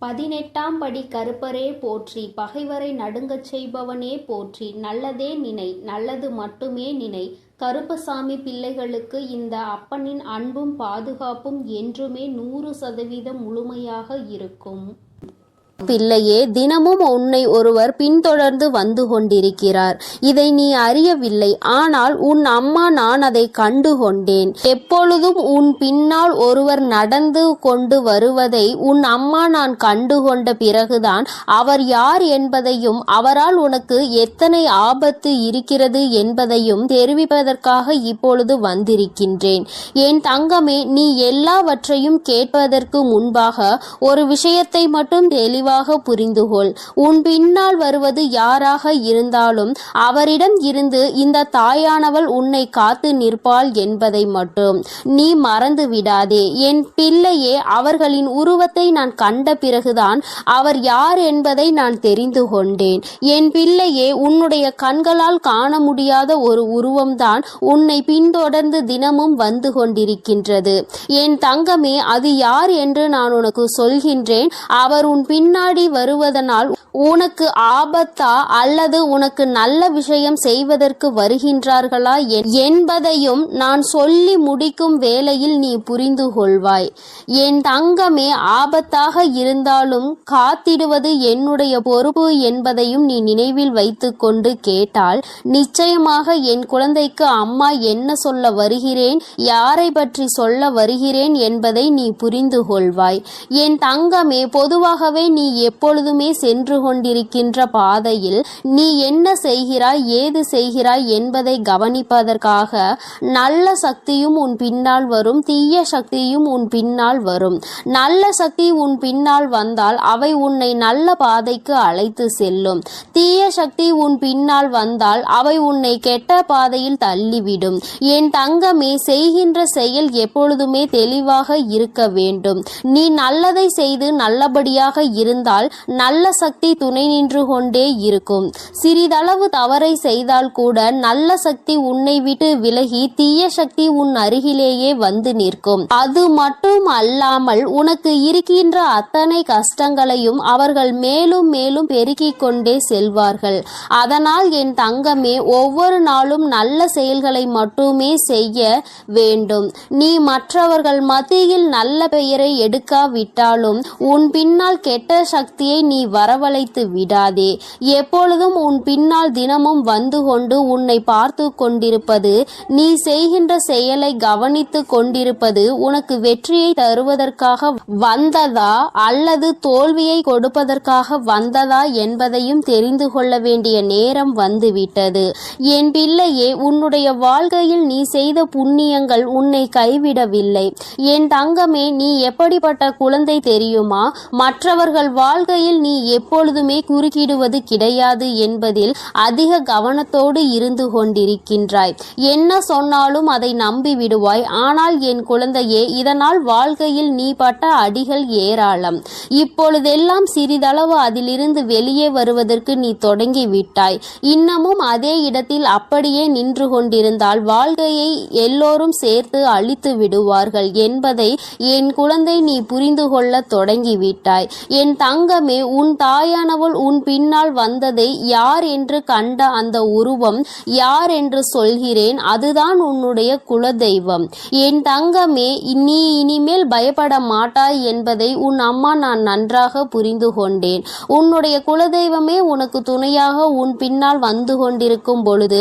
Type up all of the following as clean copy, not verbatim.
18ஆம் படி கருப்பரே போற்றி, பகைவரை நடுங்கச் செய்பவனே போற்றி, நல்லதே நினை, நல்லது மட்டுமே நினை. கருப்பசாமி பிள்ளைகளுக்கு இந்த அப்பனின் அன்பும் பாதுகாப்பும் என்றுமே 100% முழுமையாக இருக்கும். பிள்ளையே, தினமும் உன்னை ஒருவர் பின்தொடர்ந்து வந்து கொண்டிருக்கிறார். இதை நீ அறியவில்லை. ஆனால் உன் அம்மா நான் அதை கண்டு கொண்டேன். எப்பொழுதும் உன் பின்னால் ஒருவர் நடந்து கொண்டு வருவதை உன் அம்மா நான் கண்டு கொண்ட பிறகுதான் அவர் யார் என்பதையும் அவரால் உனக்கு எத்தனை ஆபத்து இருக்கிறது என்பதையும் தெரிவிப்பதற்காக இப்பொழுது வந்திருக்கின்றேன். என் தங்கமே, நீ எல்லாவற்றையும் கேட்பதற்கு முன்பாக ஒரு விஷயத்தை மட்டும் தெளிவாக புரிந்துகொள். உன் பின்னால் வருவது யாராக இருந்தாலும் அவரிடம் இருந்து இந்த தாயானவள் உன்னை காத்து நிற்பாள் என்பதை மட்டும் நீ மறந்து விடாதே. என் பிள்ளையே, அவர்களின் உருவத்தை நான் கண்ட பிறகுதான் அவர் யார் என்பதை நான் தெரிந்து கொண்டேன். என் பிள்ளையே, உன்னுடைய கண்களால் காண முடியாத ஒரு உருவம்தான் உன்னை பின்தொடர்ந்து தினமும் வந்து கொண்டிருக்கின்றது. என் தங்கமே, அது யார் என்று நான் உனக்கு சொல்கின்றேன். அவர் உன் பின்னாடி வருவதனால் உனக்கு ஆபத்தா அல்லது உனக்கு நல்ல விஷயம் செய்வதற்கு வருகின்றார்களா என்பதையும் நான் சொல்லி முடிக்கும் வேளையில் நீ புரிந்து கொள்வாய். என் தங்கமே, ஆபத்தாக இருந்தாலும் காத்திடுவது என்னுடைய பொறுப்பு என்பதையும் நீ நினைவில் வைத்துக்கொண்டு கேட்டால் நிச்சயமாக என் குழந்தைக்கு அம்மா என்ன சொல்ல வருகிறேன், யாரை பற்றி சொல்ல வருகிறேன் என்பதை நீ புரிந்து கொள்வாய். என் தங்கமே, பொதுவாகவே நீ எப்பொழுதுமே சென்று கொண்டிருக்கின்ற பாதையில் நீ என்ன செய்கிறாய், ஏது செய்கிறாய் என்பதை கவனிப்பதற்காக நல்ல சக்தியும் உன் பின்னால் வரும், தீய சக்தியும் உன் பின்னால் வரும். நல்ல சக்தி உன் பின்னால் வந்தால் அவை உன்னை நல்ல பாதைக்கு அழைத்து செல்லும். தீய சக்தி உன் பின்னால் வந்தால் அவை உன்னை கெட்ட பாதையில் தள்ளிவிடும். என் தங்கமே, செய்கின்ற செயல் எப்பொழுதுமே தெளிவாக இருக்க வேண்டும். நீ நல்லதை செய்து நல்லபடியாக இருந்தால் நல்ல சக்தி துணை நின்று கொண்டே இருக்கும். சிறிதளவு தவறை செய்தால் கூட நல்ல சக்தி உன்னை விட்டு விலகி தீய சக்தி உன் அருகிலேயே வந்து நிற்கும். அது மட்டும் அல்லாமல் உனக்கு இருக்கின்ற அத்தனை கஷ்டங்களையும் அவர்கள் மேலும் மேலும் பெருக்கிக் கொண்டே செல்வார்கள். அதனால் என் தங்கமே, ஒவ்வொரு நாளும் நல்ல செயல்களை மட்டுமே செய்ய வேண்டும். நீ மற்றவர்கள் மத்தியில் நல்ல பெயரை எடுக்காவிட்டாலும் உன் பின்னால் கெட்ட சக்தியை நீ வரவழைத்து விடாதே. எப்பொழுதும் உன் பின்னால் தினமும் வந்து கொண்டு உன்னை பார்த்து கொண்டிருப்பது, நீ செய்கின்ற செயலை கவனித்து கொண்டிருப்பது உனக்கு வெற்றியை தருவதற்காக வந்ததா அல்லது தோல்வியை கொடுப்பதற்காக வந்ததா என்பதையும் தெரிந்து கொள்ள வேண்டிய நேரம் வந்துவிட்டது. என் பிள்ளையே, உன்னுடைய வாழ்க்கையில் நீ செய்த புண்ணியங்கள் உன்னை கைவிடவில்லை. என் தங்கமே, நீ எப்படிப்பட்ட குழந்தை தெரியுமா? மற்றவர்கள் வாழ்க்கையில் நீ எப்பொழுதுமே குறுக்கிடுவது கிடையாது என்பதில் அதிக கவனத்தோடு இருந்து கொண்டிருக்கின்றாய். என்ன சொன்னாலும் அதை நம்பி விடுவாய். ஆனால் என் குழந்தையே, இதனால் வாழ்க்கையில் நீ பட்ட அடிகள் ஏராளம். இப்பொழுதெல்லாம் சிறிதளவு அதிலிருந்து வெளியே வருவதற்கு நீ தொடங்கி விட்டாய். இன்னமும் அதே இடத்தில் அப்படியே நின்று கொண்டிருந்தால் வாழ்க்கையை எல்லோரும் சேர்த்து அழித்து விடுவார்கள் என்பதை என் குழந்தை நீ புரிந்து கொள்ள தொடங்கிவிட்டாய். என் தங்கமே, உன் தாயானவள் உன் பின்னால் வந்ததை யார் என்று கண்ட அந்த உருவம் யார் என்று சொல்கிறேன். அதுதான் உன்னுடைய குலதெய்வம். என் தங்கமே, நீ இனிமேல் பயப்பட மாட்டாய் என்பதை உன் அம்மா நான் நன்றாக புரிந்து கொண்டேன். உன்னுடைய குலதெய்வமே உனக்கு துணையாக உன் பின்னால் வந்து கொண்டிருக்கும் பொழுது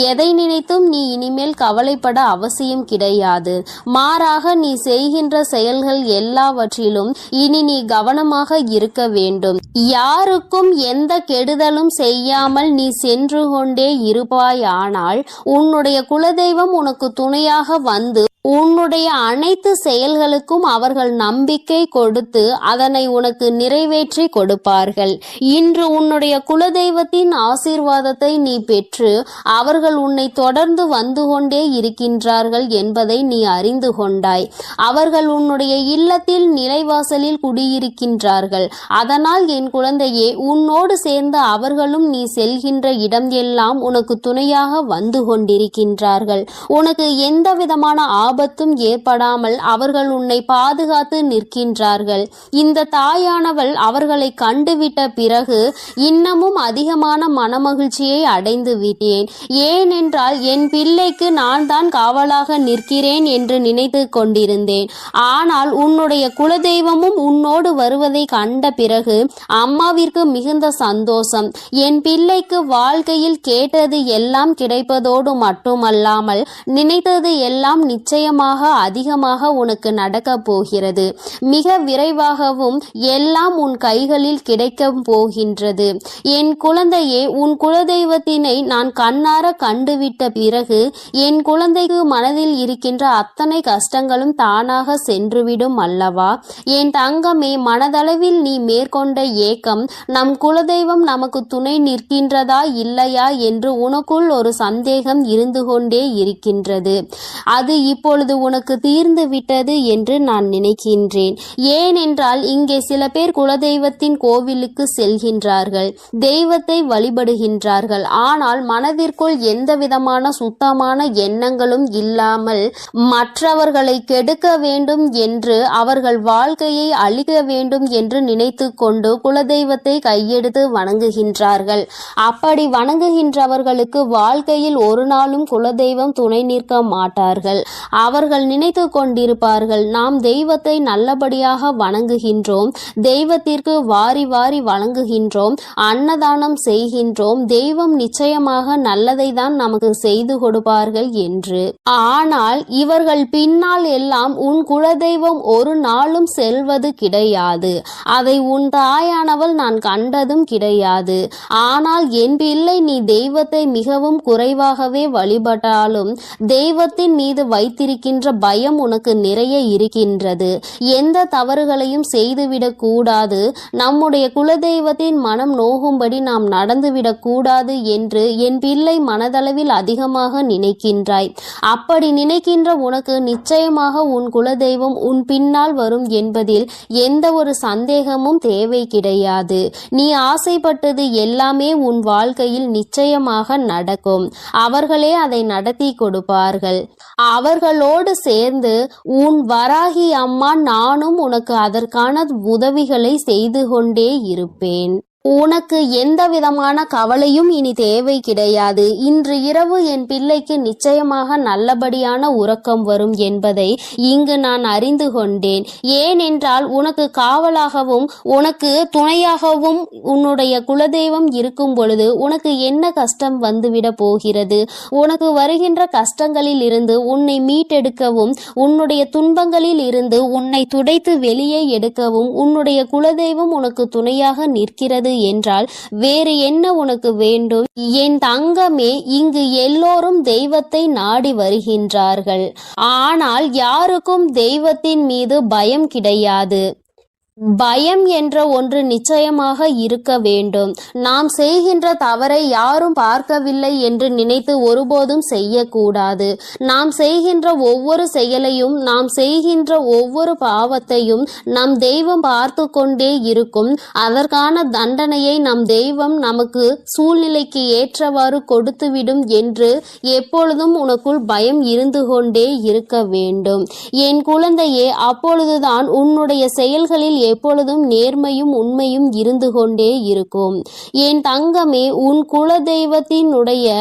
எதை நினைத்தும் நீ இனிமேல் கவலைப்பட அவசியம் கிடையாது. மாறாக நீ செய்கின்ற செயல்கள் எல்லாவற்றிலும் இனி நீ கவனமாக இருக்க வேண்டும். யாருக்கும் எந்த கெடுதலும் செய்யாமல் நீ சென்று கொண்டே இருப்பாயானால் உன்னுடைய குலதெய்வம் உனக்கு துணையாக வந்து உன்னுடைய அனைத்து செயல்களுக்கும் அவர்கள் நம்பிக்கை கொடுத்து அதனை உனக்கு நிறைவேற்றி கொடுப்பார்கள். இன்று உன்னுடைய குலதெய்வத்தின் ஆசீர்வாதத்தை நீ பெற்று அவர்கள் உன்னை தொடர்ந்து வந்து கொண்டே இருக்கின்றார்கள் என்பதை நீ அறிந்து கொண்டாய். அவர்கள் உன்னுடைய இல்லத்தில் நிலைவாசலில் குடியிருக்கின்றார்கள். அதனால் என் குழந்தையே, உன்னோடு சேர்ந்த அவர்களும் நீ செல்கின்ற இடம் எல்லாம் உனக்கு துணையாக வந்து கொண்டிருக்கின்றார்கள். உனக்கு எந்த விதமான ஆபத்தும் ஏற்படாமல் அவர்கள் உன்னை பாதுகாத்து நிற்கின்றார்கள். இந்த தாயானவள் அவர்களை கண்டுவிட்ட பிறகு இன்னமும் அதிகமான மனமகிழ்ச்சியை அடைந்து விட்டேன். ஏனென்றால் என் பிள்ளைக்கு நான் தான் காவலாக நிற்கிறேன் என்று நினைத்து கொண்டிருந்தேன். ஆனால் உன்னுடைய குலதெய்வமும் உன்னோடு வருவதை கண்ட பிறகு அம்மாவிற்கு மிகுந்த சந்தோஷம். என் பிள்ளைக்கு வாழ்க்கையில் கேட்டது எல்லாம் கிடைப்பதோடு மட்டுமல்லாமல் நினைத்தது எல்லாம் நிச்சயமாக அதிகமாக உனக்கு நடக்கப் போகிறது. மிக விரைவாகவும் எல்லாம் உன் கைகளில் கிடைக்கப் போகின்றது. என் குழந்தையே, உன் குலதெய்வத்தினை நான் கண்ணார கண்டுவிட்ட பிறகு என் குழந்தைக்கு மனதில் இருக்கின்ற அத்தனை கஷ்டங்களும் தானாக சென்றுவிடும் அல்லவா? என் தங்கமே, மனதளவில் நீ மேற்கொண்ட ஏக்கம், நம் குலதெய்வம் நமக்கு துணை நிற்கின்றதா இல்லையா என்று உனக்குள் ஒரு சந்தேகம் இருந்து கொண்டே இருக்கின்றது. அது இப்பொழுது உனக்கு தீர்ந்து விட்டது என்று நான் நினைக்கின்றேன். ஏனென்றால் இங்கே சில பேர் குலதெய்வத்தின் கோவிலுக்கு செல்கின்றார்கள், தெய்வத்தை வழிபடுகின்றார்கள். ஆனால் மனதிற்குள் எந்த விதமான சுத்தமான எண்ணங்களும் இல்லாமல் மற்றவர்களை கெடுக்க வேண்டும் என்று, அவர்கள் வாழ்க்கையை அழிக்க வேண்டும் என்று நினைத்து கொண்டு குலதெய்வத்தை கையெடுத்து வணங்குகின்றார்கள். அப்படி வணங்குகின்றவர்களுக்கு வாழ்க்கையில் ஒரு நாளும் குலதெய்வம் துணை நிற்க மாட்டார்கள். அவர்கள் நினைத்து கொண்டிருப்பார்கள், நாம் தெய்வத்தை நல்லபடியாக வணங்குகின்றோம், தெய்வத்திற்கு வாரி வாரி வழங்குகின்றோம், அன்னதானம் செய்கின்றோம், தெய்வம் நிச்சயமாக நல்லதை தான் நமக்கு செய்து கொடுப்பார்கள் என்று. ஆனால் இவர்கள் பின்னால் எல்லாம் உன் குலதெய்வம் ஒரு நாளும் செல்வது கிடையாது. அதை உன் தாயானவள் நான் கண்டதும் கிடையாது. ஆனால் என் பிள்ளை, நீ தெய்வத்தை மிகவும் குறைவாகவே வழிபட்டாலும் தெய்வத்தின் மீது வைத்திருக்கின்ற பயம் உனக்கு நிறைய இருக்கின்றது. எந்த தவறுகளையும் செய்துவிடக் கூடாது, நம்முடைய குலதெய்வத்தின் மனம் நோகும்படி நாம் நடந்துவிடக் கூடாது என்று என் பிள்ளை மனதளவில் அதிகமாக நினைக்கின்றாய். அப்படி நினைக்கின்ற உனக்கு நிச்சயமாக உன் குலதெய்வம் உன் பின்னால் வரும் என்பதில் எந்த ஒரு சந்தேகமும் தேவை கிடையாது. நீ ஆசைப்பட்டது எல்லாமே உன் வாழ்க்கையில் நிச்சயமாக நடக்கும். அவர்களே அதை நடத்தி கொடுப்பார்கள். அவர்களோடு சேர்ந்து உன் வராகி அம்மா நானும் உனக்கு அதற்கான உதவிகளை செய்து கொண்டே இருப்பேன். உனக்கு எந்த விதமான கவலையும் இனி தேவை கிடையாது. இன்று இரவு என் பிள்ளைக்கு நிச்சயமாக நல்லபடியான உறக்கம் வரும் என்பதை இங்கு நான் அறிந்து கொண்டேன். ஏனென்றால் உனக்கு காவலாகவும் உனக்கு துணையாகவும் உன்னுடைய குலதெய்வம் இருக்கும் பொழுது உனக்கு என்ன கஷ்டம் வந்துவிட போகிறது? உனக்கு வருகின்ற கஷ்டங்களில் இருந்து உன்னை மீட்டெடுக்கவும், உன்னுடைய துன்பங்களில் இருந்து உன்னை துடைத்து வெளியே எடுக்கவும் உன்னுடைய குலதெய்வம் உனக்கு துணையாக நிற்கிறது என்றால் வேறு என்ன உனக்கு வேண்டும்? என் தங்கமே, இங்கு எல்லோரும் தெய்வத்தை நாடி வருகின்றார்கள். ஆனால் யாருக்கும் தெய்வத்தின் மீது பயம் கிடையாது. பயம் என்ற ஒன்று நிச்சயமாக இருக்க வேண்டும். நாம் செய்கின்ற தவறை யாரும் பார்க்கவில்லை என்று நினைத்து ஒருபோதும் செய்யக்கூடாது. நாம் செய்கின்ற ஒவ்வொரு செயலையும், நாம் செய்கின்ற ஒவ்வொரு பாவத்தையும் நம் தெய்வம் பார்த்து கொண்டே இருக்கும். அதற்கான தண்டனையை நம் தெய்வம் நமக்கு சூழ்நிலைக்கு ஏற்றவாறு கொடுத்துவிடும் என்று எப்பொழுதும் உனக்குள் பயம் இருந்து கொண்டே இருக்க வேண்டும். என் குழந்தையே, அப்பொழுதுதான் உன்னுடைய செயல்களில் எப்பொழுதும் நேர்மையும் உண்மையும் இருந்து கொண்டே இருக்கும். என் தங்கமே, உன் குலதெய்வத்தினுடைய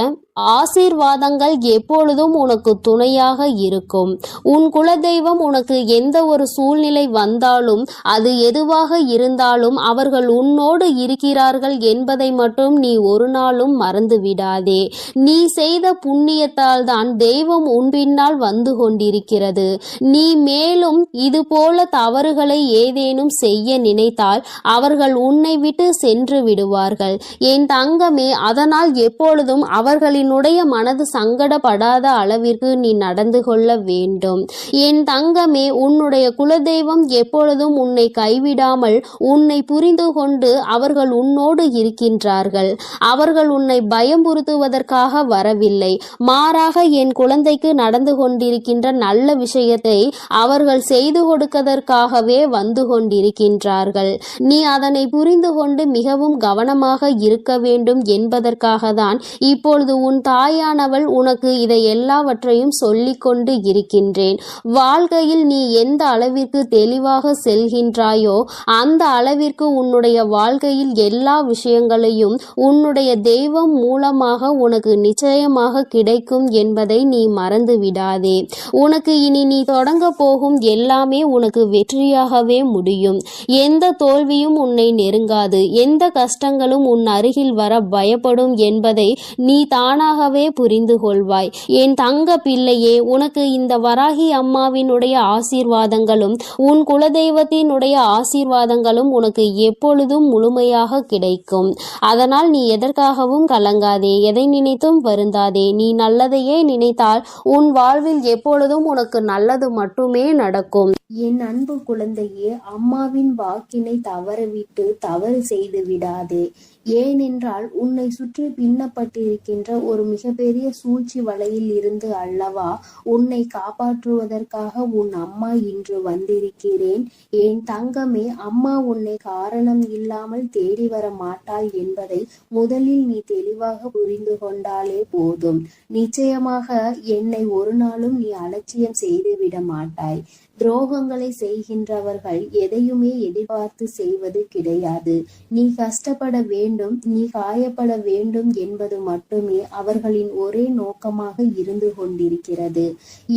ஆசீர்வாதங்கள் எப்பொழுதும் உனக்கு துணையாக இருக்கும். உன் குலதெய்வம் உனக்கு எந்த ஒரு சூழ்நிலை வந்தாலும், அது எதுவாக இருந்தாலும் அவர்கள் உன்னோடு இருக்கிறார்கள் என்பதை மட்டும் நீ ஒரு நாளும் மறந்து விடாதே. நீ செய்த புண்ணியத்தால் தான் தெய்வம் உன் பின்னால் வந்து கொண்டிருக்கிறது. நீ மேலும் இது போல தவறுகளை ஏதேனும் செய்ய நினைத்தால் அவர்கள் உன்னை விட்டு சென்று விடுவார்கள். என் தங்கமே, அதனால் எப்பொழுதும் அவர்களின் மனது சங்கடப்படாத அளவிற்கு நீ நடந்து கொள்ள வேண்டும். என் தங்கமே, உன்னுடைய குலதெய்வம் எப்பொழுதும் உன்னை கைவிடாமல் உன்னை புரிந்து கொண்டு அவர்கள் உன்னோடு இருக்கின்றார்கள். அவர்கள் உன்னை பயமுறுத்துவதற்காக வரவில்லை. மாறாக என் குழந்தைக்கு நடந்து கொண்டிருக்கின்ற நல்ல விஷயத்தை அவர்கள் செய்து கொடுப்பதற்காகவே வந்து கொண்டிருக்கின்றார்கள். நீ அதனை புரிந்து கொண்டு மிகவும் கவனமாக இருக்க வேண்டும் என்பதற்காக தான் இப்பொழுது உன் உன் தாயானவள் உனக்கு இதை எல்லாவற்றையும் சொல்லிக் கொண்டு இருக்கின்றேன். வாழ்க்கையில் நீ எந்த அளவிற்கு தெளிவாக செல்கின்றாயோ அந்த அளவிற்கு உன்னுடைய வாழ்க்கையில் எல்லா விஷயங்களையும் உன்னுடைய தெய்வம் மூலமாக உனக்கு நிச்சயமாக கிடைக்கும் என்பதை நீ மறந்து விடாதே. உனக்கு இனி நீ தொடங்க போகும் எல்லாமே உனக்கு வெற்றியாகவே முடியும். எந்த தோல்வியும் உன்னை நெருங்காது. எந்த கஷ்டங்களும் உன் அருகில் வர பயப்படும் என்பதை நீ தானாகவே புரிந்து கொள்வாய். என் தங்க பிள்ளையே, உனக்கு இந்த வராகி அம்மாவினுடைய ஆசீர்வாதங்களும் உன் குலதெய்வத்தினுடைய ஆசீர்வாதங்களும் உனக்கு எப்பொழுதும் முழுமையாக கிடைக்கும். அதனால் நீ எதற்காகவும் கலங்காதே, எதை நினைத்தும் வருந்தாதே. நீ நல்லதையே நினைத்தால் உன் வாழ்வில் எப்பொழுதும் உனக்கு நல்லது மட்டுமே நடக்கும். என் அன்பு குழந்தையே, அம்மாவின் வாக்கினை தவறவிட்டு தவறு செய்து விடாதே. ஏனென்றால் உன்னை சுற்றி பின்னப்பட்டிருக்கின்ற ஒரு மிகப்பெரிய சூழ்ச்சி வலையில் இருந்து அல்லவா உன்னை காப்பாற்றுவதற்காக உன் அம்மா இன்று வந்திருக்கிறேன். என் தங்கமே, அம்மா உன்னை காரணம் இல்லாமல் தேடி வர மாட்டாள் என்பதை முதலில் நீ தெளிவாக புரிந்து கொண்டாலே போதும். நிச்சயமாக என்னை ஒரு நாளும் நீ அலட்சியம் செய்துவிட மாட்டாய். துரோகங்களை செய்கின்றவர்கள் எதையுமே எதிர்பார்த்து செய்வது கிடையாது. நீ கஷ்டப்பட வேண்டும், நீ காயப்பட வேண்டும் என்பது மட்டுமே அவர்களின் ஒரே நோக்கமாக இருந்து கொண்டிருக்கிறது.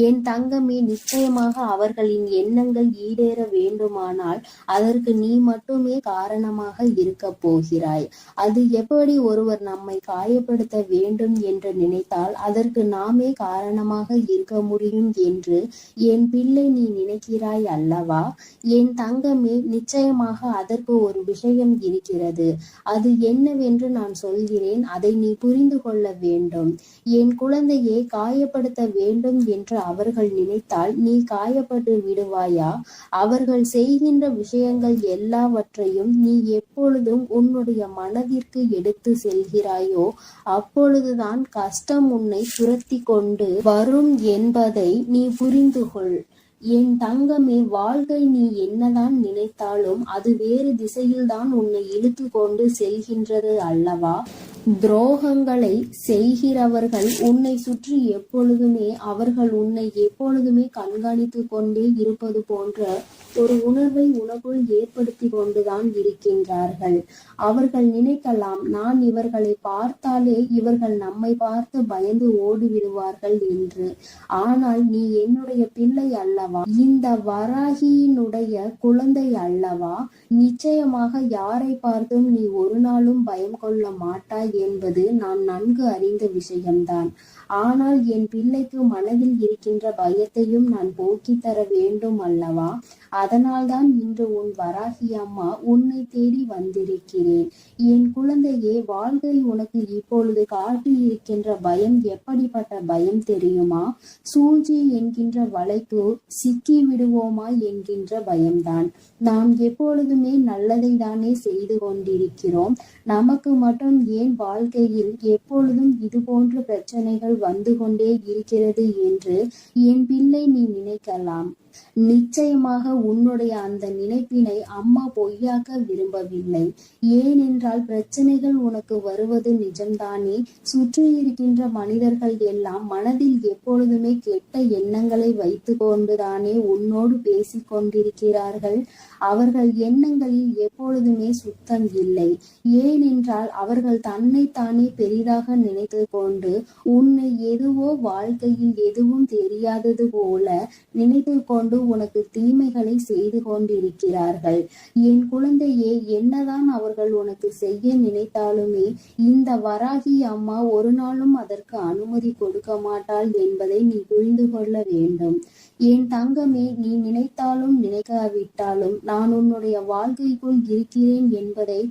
என் தங்கமே, நிச்சயமாக அவர்களின் எண்ணங்கள் ஈடேற வேண்டுமானால் அதற்கு நீ மட்டுமே காரணமாக இருக்க போகிறாய். அது எப்படி ஒருவர் நம்மை காயப்படுத்த வேண்டும் என்று நினைத்தால் அதற்கு நாமே காரணமாக இருக்க முடியும் என்று என் பிள்ளை நீ நினைக்கிறாய் அல்லவா? என் தங்கமே, நிச்சயமாக அதற்கு ஒரு விஷயம் இருக்கிறது. அது என்னவென்று நான் சொல்கிறேன், அதை நீ புரிந்து கொள்ள வேண்டும். என் குழந்தையை காயப்படுத்த வேண்டும் என்று அவர்கள் நினைத்தால் நீ காயப்பட்டு விடுவாயா? அவர்கள் செய்கின்ற விஷயங்கள் எல்லாவற்றையும் நீ எப்பொழுதும் உன்னுடைய மனதிற்கு எடுத்து செல்கிறாயோ அப்பொழுதுதான் கஷ்டம் உன்னை துரத்தி கொண்டு வரும் என்பதை நீ புரிந்து கொள். என் தங்கமே, வாழ்க்கை நீ என்னதான் நினைத்தாலும் அது வேறு திசையில்தான் உன்னை இழுத்து கொண்டு செல்கின்றது அல்லவா? துரோகங்களை செய்கிறவர்கள் உன்னை சுற்றி எப்பொழுதுமே அவர்கள் உன்னை எப்பொழுதுமே கண்காணித்து கொண்டே இருப்பது போன்ற ஒரு உணர்வை உனக்குள் ஏற்படுத்தி கொண்டுதான் இருக்கின்றார்கள். அவர்கள் நினைக்கலாம், நான் இவர்களை பார்த்தாலே இவர்கள் நம்மை பார்த்து பயந்து ஓடிவிடுவார்கள் என்று. ஆனால் நீ என்னுடைய பிள்ளை அல்லவா, இந்த வராகியினுடைய குழந்தை அல்லவா? நிச்சயமாக யாரை பார்த்தும் நீ ஒரு நாளும் பயம் கொள்ள மாட்டாய் என்பது நான் நன்கு அறிந்த விஷயம்தான். ஆனால் என் பிள்ளைக்கு மனதில் இருக்கின்ற பயத்தையும் நான் போக்கி தர வேண்டும் அல்லவா? அதனால்தான் இன்று உன் வராகி அம்மா உன்னை தேடி வந்திருக்கிறேன். என் குழந்தையே, வாழ்க்கை உனக்கு இப்பொழுது காட்டி இருக்கின்ற பயம் எப்படிப்பட்ட பயம் தெரியுமா? சூழ்ச்சி என்கின்ற வலைக்கு சிக்கி விடுவோமா என்கின்ற பயம்தான். நாம் எப்பொழுதுமே நல்லதை தானே செய்து கொண்டிருக்கிறோம். நமக்கு மட்டும் ஏன் வாழ்க்கையில் எப்பொழுதும் இது போன்ற பிரச்சனைகள் வந்து கொண்டே இருக்கிறது என்று என் பிள்ளை நீ நினைக்கலாம். நிச்சயமாக உன்னுடைய அந்த நினைப்பினை அம்மா பொய்யாக்க விரும்பவில்லை. ஏனென்றால் பிரச்சனைகள் உனக்கு வருவது நிஜம்தானே. சுற்றி இருக்கின்ற மனிதர்கள் எல்லாம் மனதில் எப்பொழுதுமே கெட்ட எண்ணங்களை வைத்து கொண்டுதானே உன்னோடு பேசிக் கொண்டிருக்கிறார்கள். அவர்கள் எண்ணங்களில் எப்பொழுதுமே சுத்தம் இல்லை. ஏனென்றால் அவர்கள் தன்னைத்தானே பெரிதாக நினைத்து கொண்டு உன்னை எதுவோ வாழ்க்கையில் எதுவும் தெரியாதது போல நினைத்து கொண்டு உனக்கு தீமைகளை செய்து கொண்டிருக்கிறார்கள். என் குழந்தையே, என்னதான் அவர்கள் உனக்கு செய்ய நினைத்தாலுமே இந்த வராகி அம்மா ஒரு நாளும் அதற்கு அனுமதி கொடுக்க மாட்டாள் என்பதை நீ புரிந்து கொள்ள வேண்டும். என் தங்கமே, நீ நினைத்தாலும் நினைக்காவிட்டாலும் நான் உன்னுடைய வாழ்க்கைக்குள் இருக்கிறேன் என்பதை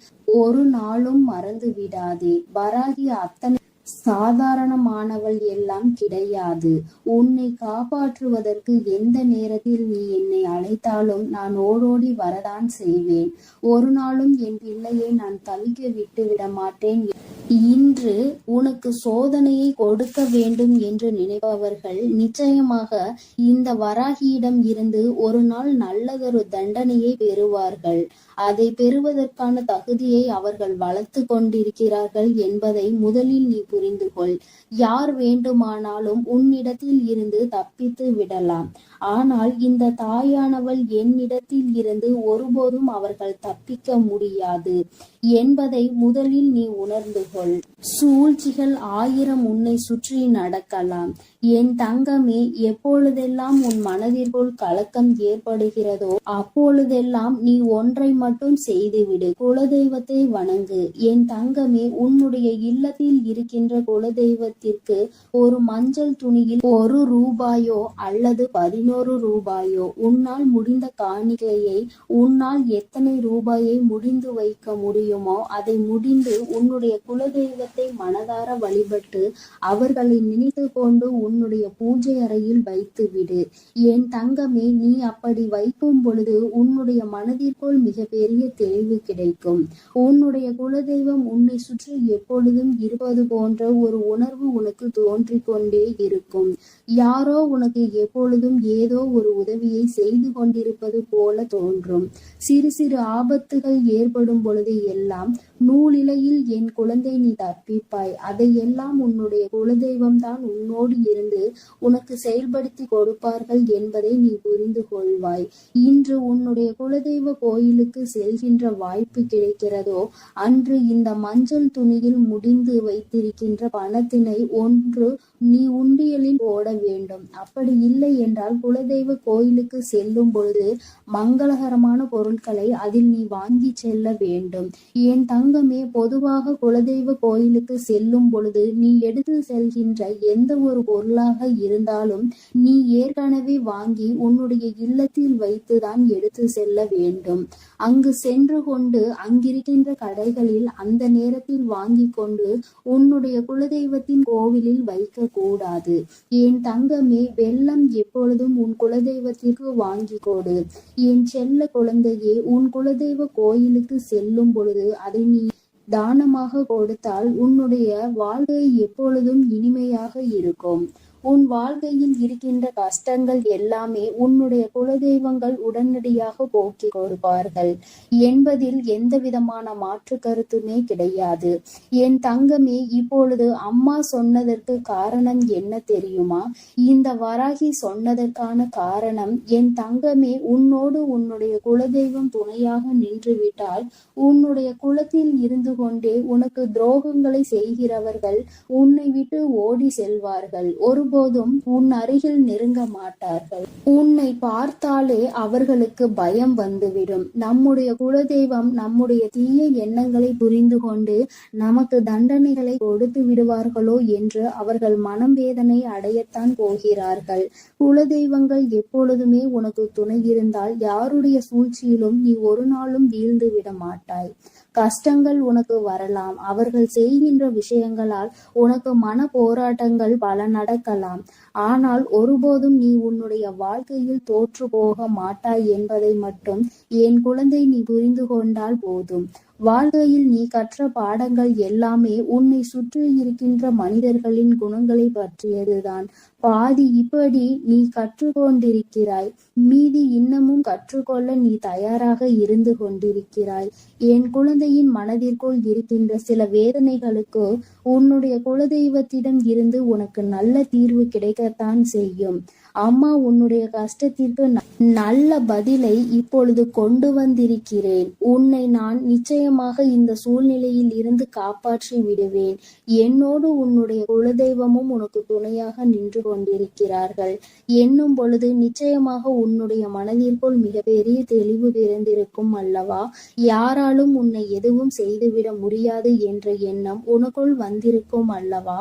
ஒரு நாளும் மறந்து விடாதே. வராகி அத்தனை சாதாரணமானவள் எல்லாம் கிடையாது. உன்னை காப்பாற்றுவதற்கு எந்த நேரத்தில் நீ என்னை அழைத்தாலும் நான் ஓடோடி வரதான் செய்வேன். ஒரு நாளும் என் பிள்ளையை நான் தவிக்க விட்டு விட மாட்டேன் இன்று உனக்கு சோதனையை கொடுக்க வேண்டும் என்று நினைப்பவர்கள் நிச்சயமாக இந்த வராகியிடம் இருந்து ஒரு நாள் நல்லதொரு தண்டனையை பெறுவார்கள். அதை பெறுவதற்கான தகுதியை அவர்கள் வளர்த்து கொண்டிருக்கிறார்கள் என்பதை முதலில் நீ புரிந்து கொள். யார் வேண்டுமானாலும் உன்னிடத்தில் இருந்து தப்பித்து விடலாம். ஆனால் இந்த தாயானவள் என்னிடத்தில் இருந்து ஒருபோதும் அவர்கள் தப்பிக்க முடியாது என்பதை முதலில் நீ உணர்ந்து கொள். சூழ்ச்சிகள் 1000 உன்னை சுற்றி நடக்கலாம். என் தங்கமே, எப்பொழுதெல்லாம் உன் மனதிற்குள் கலக்கம் ஏற்படுகிறதோ அப்பொழுதெல்லாம் நீ ஒன்றை மட்டும் செய்துவிடு, குலதெய்வத்தை வணங்கு. என் தங்கமே, உன்னுடைய இல்லத்தில் இருக்கின்ற குலதெய்வத்திற்கு ஒரு மஞ்சள் துணியில் 1 ரூபாயோ அல்லது 11 ரூபாயோ உன்னால் முடிந்த காணிக்கையை, உன்னால் எத்தனை ரூபாயை முடிந்து வைக்க முடியுமோ அதை முடிந்து உன்னுடைய குலதெய்வத்தை மனதார வழிபட்டு அவர்களை நினைத்து கொண்டு உன்னுடைய பூஜை அறையில் வைத்து விடு. என் தங்கமே, நீ அப்படி வைக்கும் பொழுது உன்னுடைய மனதிற்குள் மிகப்பெரிய தெளிவு கிடைக்கும். உன்னுடைய குலதெய்வம் உன்னை சுற்றி எப்பொழுதும் இருப்பது போன்ற ஒரு உணர்வு உனக்கு தோன்றிக் கொண்டே இருக்கும். யாரோ உனக்கு எப்பொழுதும் ஏதோ ஒரு உதவியை செய்து கொண்டிருப்பது போல தோன்றும். சிறு சிறு ஆபத்துகள் ஏற்படும் பொழுது எல்லாம் நூலிலையில் என் குழந்தை நீ தப்பிப்பாய். அதையெல்லாம் உன்னுடைய குலதெய்வம் தான் உன்னோடு இருந்து உனக்கு செயல்படுத்தி கொடுப்பார்கள் என்பதை நீ புரிந்து கொள்வாய். இன்று உன்னுடைய குலதெய்வ கோயிலுக்கு செல்கின்ற வாய்ப்பு கிடைக்கிறதோ அன்று இந்த மஞ்சள் துணியில் முடிந்து வைத்திருக்கின்ற பணத்தினை ஒன்று நீ உண்டியலில் போட வேண்டும். அப்படி இல்லை என்றால் குலதெய்வ கோயிலுக்கு செல்லும் பொழுது மங்களகரமான பொருட்களை அதில் நீ வாங்கி செல்ல வேண்டும். என் தங்கமே, பொதுவாக குலதெய்வ கோயிலுக்கு செல்லும் பொழுது நீ எடுத்து செல்கின்ற எந்த ஒரு பொருளாக இருந்தாலும் நீ ஏற்கனவே வாங்கி உன்னுடைய இல்லத்தில் வைத்துதான் எடுத்து செல்ல வேண்டும். அங்கு சென்று கொண்டு அங்கிருக்கின்ற கடைகளில் அந்த நேரத்தில் வாங்கி கொண்டு உன்னுடைய குலதெய்வத்தின் கோவிலில் வைக்க கூடாது. என் தங்கமே, வெல்லம் எப்பொழுதும் உன் குலதெய்வத்திற்கு வாங்கி கொடு. என் செல்ல குழந்தையே, உன் குலதெய்வ கோயிலுக்கு செல்லும் பொழுது அதை நீ தானமாக கொடுத்தால் உன்னுடைய வாழ்க்கை எப்பொழுதும் இனிமையாக இருக்கும். உன் வாழ்க்கையில் இருக்கின்ற கஷ்டங்கள் எல்லாமே உன்னுடைய குலதெய்வங்கள் உடனடியாக போக்கி கொடுப்பார்கள் என்பதில் எந்த விதமான மாற்று கருத்துமே கிடையாது. என் தங்கமே, இப்பொழுது அம்மா சொன்னதற்கு காரணம் என்ன தெரியுமா? இந்த வராகி சொன்னதற்கான காரணம், என் தங்கமே, உன்னோடு உன்னுடைய குலதெய்வம் துணையாக நின்றுவிட்டால் உன்னுடைய குலத்தில் இருந்து கொண்டே உனக்கு துரோகங்களை செய்கிறவர்கள் உன்னை விட்டு ஓடி செல்வார்கள். ஒருபோதும் உன் அருகில் நெருங்க மாட்டார்கள். உன்னை பார்த்தாலே அவர்களுக்கு பயம் வந்துவிடும். நம்முடைய குலதெய்வம் நம்முடைய தீய எண்ணங்களை புரிந்து கொண்டு நமக்கு தண்டனைகளை கொடுத்து விடுவார்களோ என்று அவர்கள் மனம் வேதனை அடையத்தான் போகிறார்கள். குலதெய்வங்கள் எப்பொழுதுமே உனக்கு துணை இருந்தால் யாருடைய சூழ்ச்சியிலும் நீ ஒரு நாளும் வீழ்ந்து விட மாட்டாய். கஷ்டங்கள் உனக்கு வரலாம். அவர்கள் செய்கின்ற விஷயங்களால் உனக்கு மன போராட்டங்கள் பல நடக்கலாம். ஆனால் ஒருபோதும் நீ உன்னுடைய வாழ்க்கையில் தோற்று போக மாட்டாய் என்பதை மட்டும் என் குழந்தை நீ புரிந்து கொண்டால் போதும். வாழ்க்கையில் நீ கற்ற பாடங்கள் எல்லாமே உன்னை சுற்றி இருக்கின்ற மனிதர்களின் குணங்களை பற்றியதுதான். பாதி இப்படி நீ கற்றுக்கொண்டிருக்கிறாய், மீதி இன்னமும் கற்றுக்கொள்ள நீ தயாராக இருந்து கொண்டிருக்கிறாய். என் குழந்தையின் மனதிற்குள் இருக்கின்ற சில வேதனைகளுக்கு உன்னுடைய குலதெய்வத்திடம் இருந்து உனக்கு நல்ல தீர்வு கிடைக்கத்தான் செய்யும். அம்மா உன்னுடைய கஷ்டத்திற்கு நல்ல பதிலை இப்பொழுது கொண்டு வந்திருக்கிறேன். உன்னை நான் நிச்சயமாக இந்த சூழ்நிலையில் இருந்து காப்பாற்றி விடுவேன். என்னோடு உன்னுடைய குலதெய்வமும் உனக்கு துணையாக நின்று கொண்டிருக்கிறார்கள் என்னும் பொழுது நிச்சயமாக உன்னுடைய மனதிற்குள் மிகப்பெரிய தெளிவு பிறந்திருக்கும் அல்லவா? யாராலும் உன்னை எதுவும் செய்துவிட முடியாது என்ற எண்ணம் உனக்குள் வந்திருக்கும் அல்லவா?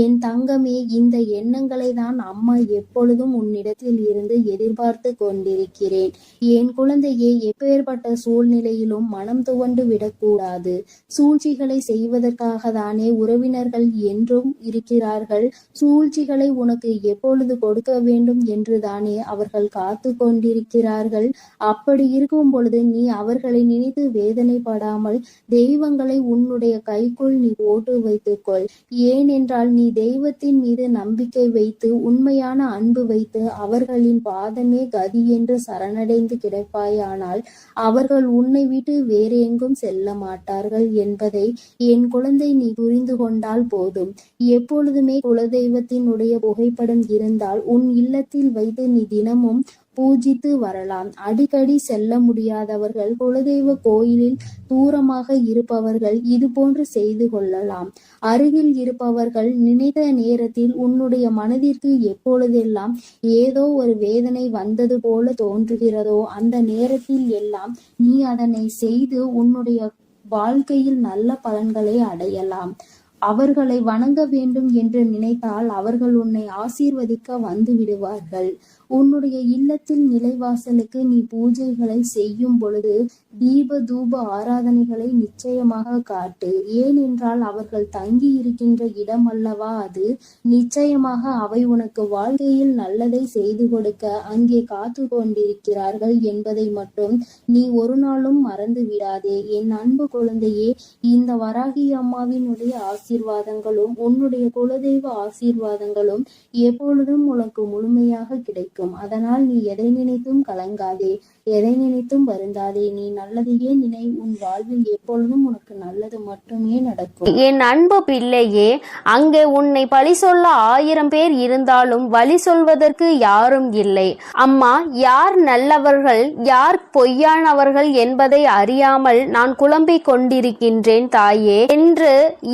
என் தங்கமே, இந்த எண்ணங்களை தான் அம்மா எப்பொழுதும் நாளும் உன்னிடத்தில் இருந்து எதிர்பார்த்து கொண்டிருக்கிறேன். என் குழந்தையே, எப்பேற்பட்ட சூழ்நிலையிலும் மனம் துவண்டு விடக்கூடாது. சூழ்ச்சிகளை செய்வதற்காக தானே உறவினர்கள் என்றும் இருக்கிறார்கள். சூழ்ச்சிகளை உனக்கு எப்பொழுது கொடுக்க வேண்டும் என்று தானே அவர்கள் காத்து கொண்டிருக்கிறார்கள். அப்படி இருக்கும் பொழுது நீ அவர்களை நினைத்து வேதனைப்படாமல் தெய்வங்களை உன்னுடைய கைக்குள் நீ போட்டு வைத்துக்கொள். ஏனென்றால் நீ தெய்வத்தின் மீது நம்பிக்கை வைத்து உண்மையான அன்பு வைத்து அவர்களின் பாதமே கதி என்று சரணடைந்து கிடப்பாயானால் அவர்கள் உன்னை விட்டு வேறு எங்கும் செல்ல மாட்டார்கள் என்பதை என் குழந்தை நீ புரிந்து கொண்டால் போதும். எப்பொழுதுமே குலதெய்வத்தினுடைய புகைப்படம் இருந்தால் உன் இல்லத்தில் வைத்து நீ தினமும் பூஜித்து வரலாம். அடிக்கடி செல்ல முடியாதவர்கள், குலதெய்வ கோயிலில் தூரமாக இருப்பவர்கள் இது போன்று செய்து கொள்ளலாம். அருகில் இருப்பவர்கள் நினைத்த நேரத்தில் உன்னுடைய மனதிற்கு எப்பொழுதெல்லாம் ஏதோ ஒரு வேதனை வந்தது போல தோன்றுகிறதோ அந்த நேரத்தில் எல்லாம் நீ அதனை செய்து உன்னுடைய வாழ்க்கையில் நல்ல பலன்களை அடையலாம். அவர்களை வணங்க வேண்டும் என்று நினைத்தால் அவர்கள் உன்னை ஆசீர்வதிக்க வந்து விடுவார்கள். உன்னுடைய இல்லத்தில் நிலைவாசலுக்கு நீ பூஜைகளை செய்யும் பொழுது தீப தூப ஆராதனைகளை நிச்சயமாக காட்டு. ஏனென்றால் அவர்கள் தங்கி இருக்கின்ற இடம் அல்லவா அது. நிச்சயமாக அவை உனக்கு வாழ்க்கையில் நல்லதை செய்து கொடுக்க அங்கே காத்து கொண்டிருக்கிறார்கள் என்பதை மட்டும் நீ ஒரு நாளும் மறந்து விடாதே. என் அன்பு குழந்தையே, இந்த வராகி அம்மாவினுடைய ஆசீர்வாதங்களும் உன்னுடைய குலதெய்வ ஆசீர்வாதங்களும் எப்பொழுதும் உனக்கு முழுமையாக கிடைக்கும். அதனால் நீ எதை நினைத்தும் கலங்காதே, எதை நினைத்தும் வருந்தாதே. நீ நல்லதையே நினை. உன் வாழ்வில் எப்பொழுதும் உனக்கு நல்லது மட்டுமே நடக்கும். என் அன்பு பிள்ளையே, அங்கே உன்னை பழி சொல்ல 1000 பேர் இருந்தாலும் வழி சொல்வதற்கு யாரும் இல்லை. அம்மா, யார் நல்லவர்கள் யார் பொய்யானவர்கள் என்பதை அறியாமல் நான் குழம்பிக் கொண்டிருக்கின்றேன் தாயே என்று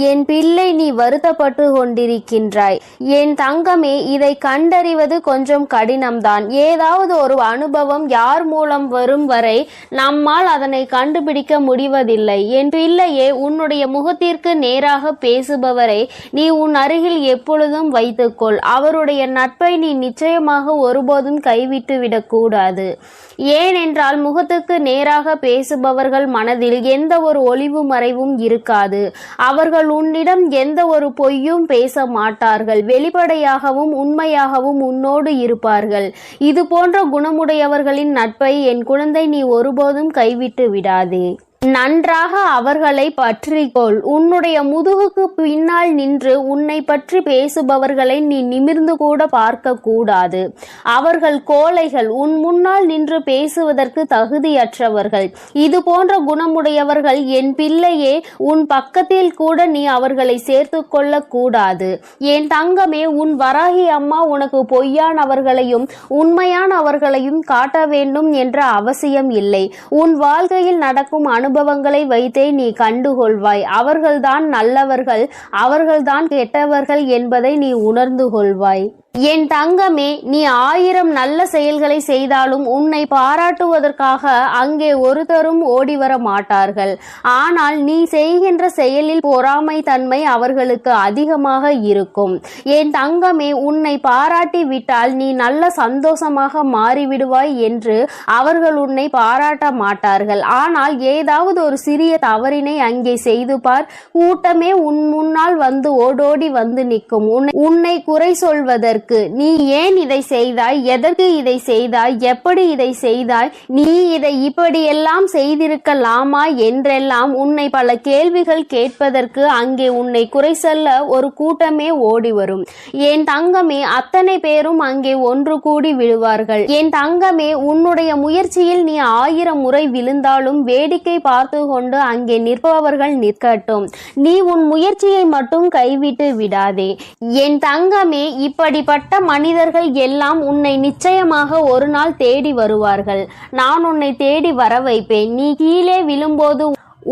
என் பிள்ளை நீ வருத்தப்பட்டு கொண்டிருக்கின்றாய். என் தங்கமே, இதை கண்டறிவது கொஞ்சம் கடினம்தான். ஏதாவது ஒரு அனுபவம் யார் மூலம் வரும் வரை நம்மால் அதனை கண்டுபிடிக்க முடிவதில்லை. என் பிள்ளையே, உன்னுடைய முகத்திற்கு நேராக பேசுபவரை நீ உன் அருகில் எப்பொழுதும் வைத்துக்கொள். அவருடைய நட்பை நீ நிச்சயமாக ஒருபோதும் கைவிட்டு விடக்கூடாது. ஏனென்றால் முகத்துக்கு நேராக பேசுபவர்கள் மனதில் எந்த ஒரு ஒளிவு மறைவும் இருக்காது. அவர்கள் உன்னிடம் எந்த ஒரு பொய்யும் பேச மாட்டார்கள். வெளிப்படையாகவும் உண்மையாகவும் உன்னோடு இருப்பார்கள். இது போன்ற குணமுடையவர்களின் நட்பை என் குழந்தை நீ ஒருபோதும் கைவிட்டு விடாதே. நன்றாக அவர்களை பற்றிக்கொள். உன்னுடைய முதுகுக்கு பின்னால் நின்று உன்னை பற்றி பேசுபவர்களை நீ நிமிர்ந்து கூட பார்க்க கூடாது. அவர்கள் கோழைகள், உன் முன்னால் நின்று பேசுவதற்கு தகுதியற்றவர்கள். இது போன்ற குணமுடையவர்கள் என் பிள்ளையே, உன் பக்கத்தில் கூட நீ அவர்களை சேர்த்து கொள்ள கூடாது. என் தங்கமே, உன் வராகி அம்மா உனக்கு பொய்யானவர்களையும் உண்மையானவர்களையும் காட்ட வேண்டும் என்ற அவசியம் இல்லை. உன் வாழ்க்கையில் நடக்கும் அனுபவங்களை வைத்தே நீ கண்டுகொள்வாய். அவர்கள்தான் நல்லவர்கள், அவர்கள்தான் கெட்டவர்கள் என்பதை நீ உணர்ந்து கொள்வாய். என் தங்கமே, நீ 1000 நல்ல செயல்களை செய்தாலும் உன்னை பாராட்டுவதற்காக அங்கே ஒருத்தரும் ஓடிவர மாட்டார்கள். ஆனால் நீ செய்கின்ற செயலில் பொறாமை தன்மை அவர்களுக்கு அதிகமாக இருக்கும். என் தங்கமே, உன்னை பாராட்டி விட்டால் நீ நல்ல சந்தோஷமாக மாறிவிடுவாய் என்று அவர்கள் உன்னை பாராட்ட மாட்டார்கள். ஆனால் ஏதாவது ஒரு சிறிய தவறினை அங்கே செய்து பார், கூட்டமே உன் முன்னால் வந்து ஓடோடி வந்து நிற்கும். உன்னை குறை சொல்வதற்கு, நீ ஏன் இதை செய்தாய், எதற்கு இதை செய்தாய், எப்படி இதை செய்தாய், நீ இதை இப்படியெல்லாம் செய்திருக்கலாமா என்றெல்லாம் உன்னை பல கேள்விகள் கேட்பதற்கு அங்கே உன்னை குறை சொல்ல ஒரு கூட்டமே ஓடி வரும். என் தங்கமே, அத்தனை பேரும் அங்கே ஒன்று கூடி விழுவார்கள். என் தங்கமே, உன்னுடைய முயற்சியில் நீ 1000 முறை விழுந்தாலும் வேடிக்கை பார்த்து கொண்டு அங்கே நிற்பவர்கள் நிற்கட்டும். நீ உன் முயற்சியை மட்டும் கைவிட்டு விடாதே. என் தங்கமே, இப்படிப்பட்ட மனிதர்கள் எல்லாம் உன்னை நிச்சயமாக ஒரு நாள் தேடி வருவார்கள். நான் உன்னை தேடி வர வைப்பேன். நீ கீழே விழும்போது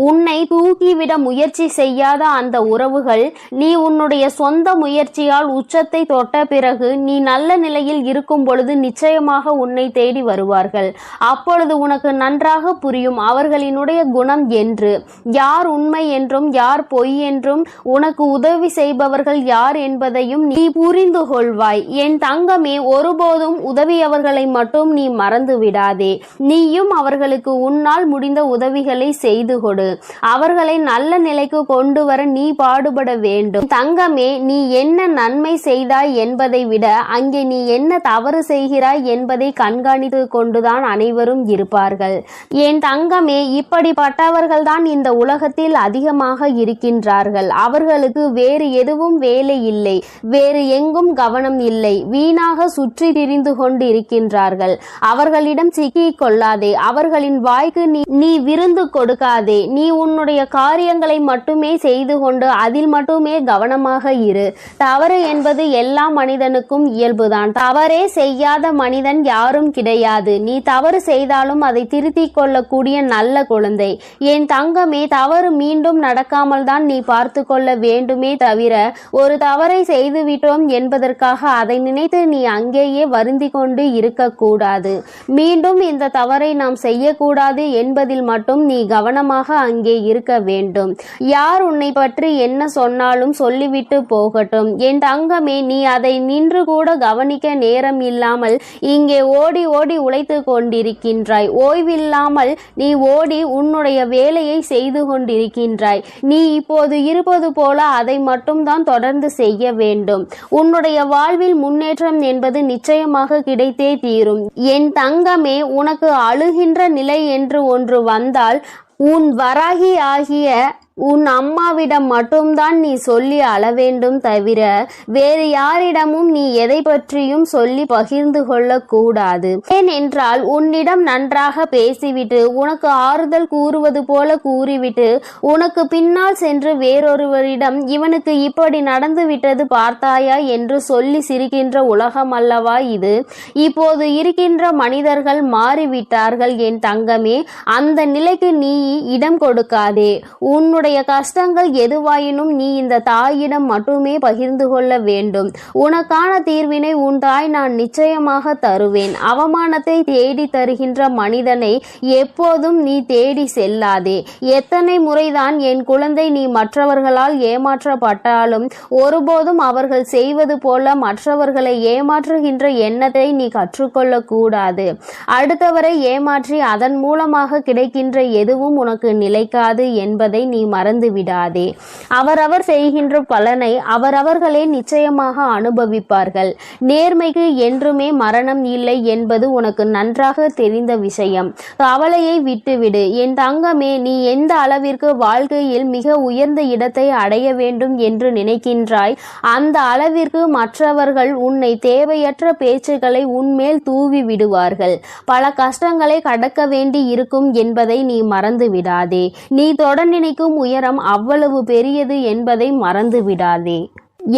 உன்னை தூக்கிவிட முயற்சி செய்யாத அந்த உறவுகள் நீ உன்னுடைய சொந்த முயற்சியால் உச்சத்தை தொட்ட பிறகு நீ நல்ல நிலையில் இருக்கும் பொழுது நிச்சயமாக உன்னை தேடி வருவார்கள். அப்பொழுது உனக்கு நன்றாக புரியும் அவர்களினுடைய குணம் என்று, யார் உண்மை என்றும் யார் பொய் என்றும், உனக்கு உதவி செய்பவர்கள் யார் என்பதையும் நீ புரிந்து கொள்வாய். என் தங்கமே, ஒருபோதும் உதவியவர்களை மட்டும் நீ மறந்து விடாதே. நீயும் அவர்களுக்கு உன்னால் முடிந்த உதவிகளை செய்து கொடு. அவர்களை நல்ல நிலைக்கு கொண்டு வர நீ பாடுபட வேண்டும். தங்கமே, நீ என்ன நன்மை செய்தாய் என்பதை விட அங்கே நீ என்ன தவறு செய்கிறாய் என்பதை கண்காணித்து கொண்டுதான் அனைவரும் இருப்பார்கள். என் தங்கமே, இப்படிப்பட்டவர்கள்தான் இந்த உலகத்தில் அதிகமாக இருக்கின்றார்கள். அவர்களுக்கு வேறு எதுவும் வேலை இல்லை, வேறு எங்கும் கவனம் இல்லை, வீணாக சுற்றி திரிந்து கொண்டு இருக்கின்றார்கள். அவர்களிடம் சிக்கிக் கொள்ளாதே, அவர்களின் வாய்க்கு நீ விருந்து கொடுக்காதே. நீ உன்னுடைய காரியங்களை மட்டுமே செய்து கொண்டு அதில் மட்டுமே கவனமாக இரு. தவறு என்பது எல்லா மனிதனுக்கும் இயல்புதான். தவறே செய்யாத மனிதன் யாரும் கிடையாது. நீ தவறு செய்தாலும் அதை திருத்திக் கொள்ளக்கூடிய நல்ல குழந்தை. என் தங்கமே, தவறு மீண்டும் நடக்காமல் தான் நீ பார்த்து கொள்ள வேண்டுமே தவிர ஒரு தவறை செய்துவிட்டோம் என்பதற்காக அதை நினைத்து நீ அங்கேயே வருந்தி கொண்டு இருக்கக்கூடாது. மீண்டும் இந்த தவறை நாம் செய்யக்கூடாது என்பதில் மட்டும் நீ கவனமாக அங்கே இருக்க வேண்டும். யார் உன்னை பற்றி என்ன சொன்னாலும் சொல்லிவிட்டு போகட்டும். என் தங்கமே, நீ அதை நின்று கூட கவனிக்க நேரம் இல்லாமல் இங்கே ஓடி ஓடி உழைத்து கொண்டிருக்கின்றாய். ஓய்வில்லாமல் நீ ஓடி உன்னுடைய வேலையை செய்து கொண்டிருக்கின்றாய். நீ இப்போது இருப்பது போல அதை மட்டும்தான் தொடர்ந்து செய்ய வேண்டும். உன்னுடைய வாழ்வில் முன்னேற்றம் என்பது நிச்சயமாக கிடைத்தே தீரும். என் தங்கமே, உனக்கு அழுகின்ற நிலை என்று ஒன்று வந்தால் உன் வராகி ஆகிய உன் அம்மாவிடம் மட்டும்தான் நீ சொல்லி அழ வேண்டும் தவிர வேறு யாரிடமும் நீ எதை பற்றியும் சொல்லி பகிர்ந்து கொள்ள கூடாது. ஏனென்றால் உன்னிடம் நன்றாக பேசிவிட்டு உனக்கு ஆறுதல் கூறுவது போல கூறிவிட்டு உனக்கு பின்னால் சென்று வேறொருவரிடம் இவனுக்கு இப்படி நடந்து விட்டது பார்த்தாயா என்று சொல்லி சிரிக்கின்ற உலகம் அல்லவா இது? இப்போது இருக்கின்ற மனிதர்கள் மாறிவிட்டார்கள் என் தங்கமே. அந்த நிலைக்கு நீ இடம் கொடுக்காதே. உன்னுடைய கஷ்டங்கள் எதுவாயினும் நீ இந்த தாயிடம் மட்டுமே பகிர்ந்து கொள்ள வேண்டும். உனக்கான தீர்வினை உன் தாய் நான் நிச்சயமாக தருவேன். அவமானத்தை தேடி தருகின்ற மனிதனை எப்போதும் நீ தேடி செல்லாதே. எத்தனை முறைதான் என் குழந்தை நீ மற்றவர்களால் ஏமாற்றப்பட்டாலும் ஒருபோதும் அவர்கள் செய்வது போல மற்றவர்களை ஏமாற்றுகின்ற எண்ணத்தை நீ கற்றுக்கொள்ள கூடாது. அடுத்தவரை ஏமாற்றி அதன் மூலமாக கிடைக்கின்ற எதுவும் உனக்கு நிலைக்காது என்பதை நீ மறந்து விடாதே. அவரவர் செய்கின்ற பலனை அவரவர்களே நிச்சயமாக அனுபவிப்பார்கள். நேர்மைக்கு என்றுமே மரணம் இல்லை என்பது உனக்கு நன்றாக தெரிந்த விஷயம். கவலையை விட்டுவிடு என் தங்கமே. நீ எந்த அளவிற்கு வாழ்க்கையில் மிக உயர்ந்த இடத்தை அடைய வேண்டும் என்று நினைக்கின்றாய் அந்த அளவிற்கு மற்றவர்கள் உன்னை தேவையற்ற பேச்சுக்களை உன்மேல் தூவி விடுவார்கள். பல கஷ்டங்களை கடக்க வேண்டி இருக்கும் என்பதை நீ மறந்து விடாதே. நீ தொட நினைக்கும் உயரம் அவ்வளவு பெரியது என்பதை மறந்து விடாதே.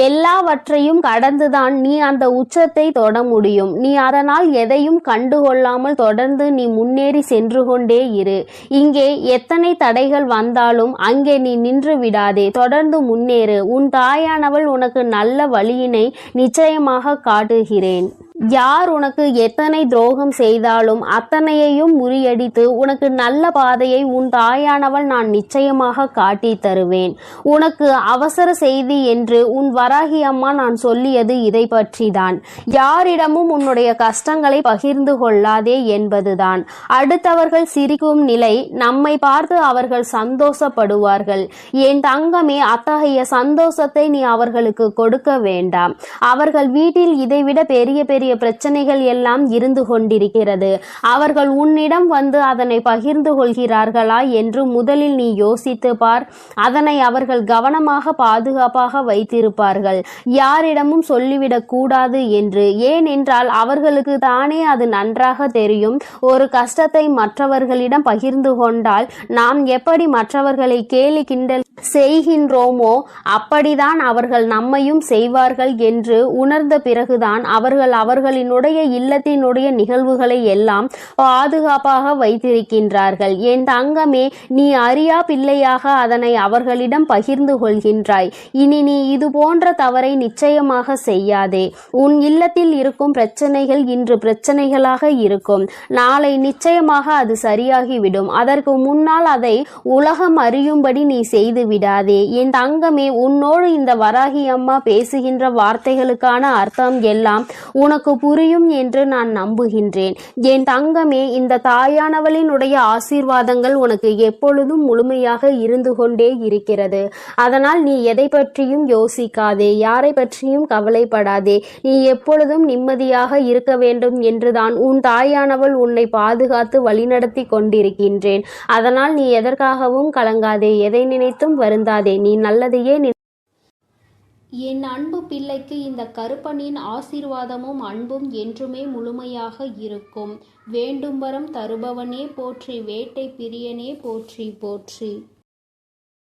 எல்லாவற்றையும் கடந்துதான் நீ அந்த உச்சத்தை தொட முடியும். நீ அதனால் எதையும் கண்டுகொள்ளாமல் தொடர்ந்து நீ முன்னேறி சென்று கொண்டே இரு. இங்கே எத்தனை தடைகள் வந்தாலும் அங்கே நீ நின்று விடாதே. தொடர்ந்து முன்னேறு. உன் தாயானவள் உனக்கு நல்ல வழியினை நிச்சயமாக காட்டுகிறேன். யார் உனக்கு எத்தனை துரோகம் செய்தாலும் அத்தனையையும் முறியடித்து உனக்கு நல்ல பாதையை உன் தாயானவள் நான் நிச்சயமாக காட்டி தருவேன். உனக்கு அவசர செய்தி என்று உன் வராகி அம்மா நான் சொல்லியது இதை பற்றிதான். யாரிடமும் உன்னுடைய கஷ்டங்களை பகிர்ந்து கொள்ளாதே என்பதுதான். அடுத்தவர்கள் சிரிக்கும் நிலை நம்மை பார்த்து அவர்கள் சந்தோஷப்படுவார்கள். என் தங்கமே, அத்தகைய சந்தோஷத்தை நீ அவர்களுக்கு கொடுக்க வேண்டாம். அவர்கள் வீட்டில் இதைவிட பெரிய பெரிய பிரச்சனைகள் எல்லாம் இருந்து கொண்டிருக்கிறது. அவர்கள் உன்னிடம் வந்து அதனை பகிர்ந்து கொள்கிறார்களா என்று முதலில் நீ யோசித்து பார். அதனை அவர்கள் கவனமாக பாதுகாப்பாக வைத்திருப்பார்கள். யாரிடமும் சொல்லிவிடக் கூடாது என்று. ஏனென்றால் அவர்களுக்கு தானே அது நன்றாக தெரியும். ஒரு கஷ்டத்தை மற்றவர்களிடம் பகிர்ந்து கொண்டால் நாம் எப்படி மற்றவர்களை கேலி கிண்டல் செய்கின்றோமோ அப்படிதான் அவர்கள் நம்மையும் செய்வார்கள் என்று உணர்ந்த பிறகுதான் அவர்கள் அவர்களினுடைய இல்லத்தினுடைய நிகழ்வுகளை எல்லாம் பாதுகாப்பாக வைத்திருக்கின்றார்கள். என் தங்கமே, நீ அறியா பிள்ளையாக அதனை அவர்களிடம் பகிர்ந்து கொள்கின்றாய். இனி நீ இது போன்ற தவறை நிச்சயமாக செய்யாதே. உன் இல்லத்தில் இருக்கும் பிரச்சனைகள் இன்று பிரச்சனைகளாக இருக்கும், நாளை நிச்சயமாக அது சரியாகிவிடும். அதற்கு முன்னால் அதை உலகம் அறியும்படி நீ செய்து விடாதே. என் தங்கமே, உன்னோடு இந்த வராகி அம்மா பேசுகின்ற வார்த்தைகளுக்கான அர்த்தம் எல்லாம் உனக்கு புரியும் என்று நான் நம்புகின்றேன். என் தங்கமே, இந்த தாயானவளினுடைய ஆசீர்வாதங்கள் உனக்கு எப்பொழுதும் முழுமையாக இருந்து கொண்டே இருக்கிறது. அதனால் நீ எதை பற்றியும் யோசிக்காதே, யாரை பற்றியும் கவலைப்படாதே. நீ எப்பொழுதும் நிம்மதியாக இருக்க வேண்டும் என்றுதான் உன் தாயானவள் உன்னை பாதுகாத்து வழிநடத்தி கொண்டிருக்கின்றேன். அதனால் நீ எதற்காகவும் கலங்காதே, எதை நினைத்தும் வருந்தாதே. நீ நல்லதையே என் அன்பு பிள்ளைக்கு இந்த கருப்பனின் ஆசீர்வாதமும் அன்பும் என்றுமே முழுமையாக இருக்கும். வேண்டும் வரம் தருபவனே போற்றி, வேட்டை பிரியனே போற்றி போற்றி.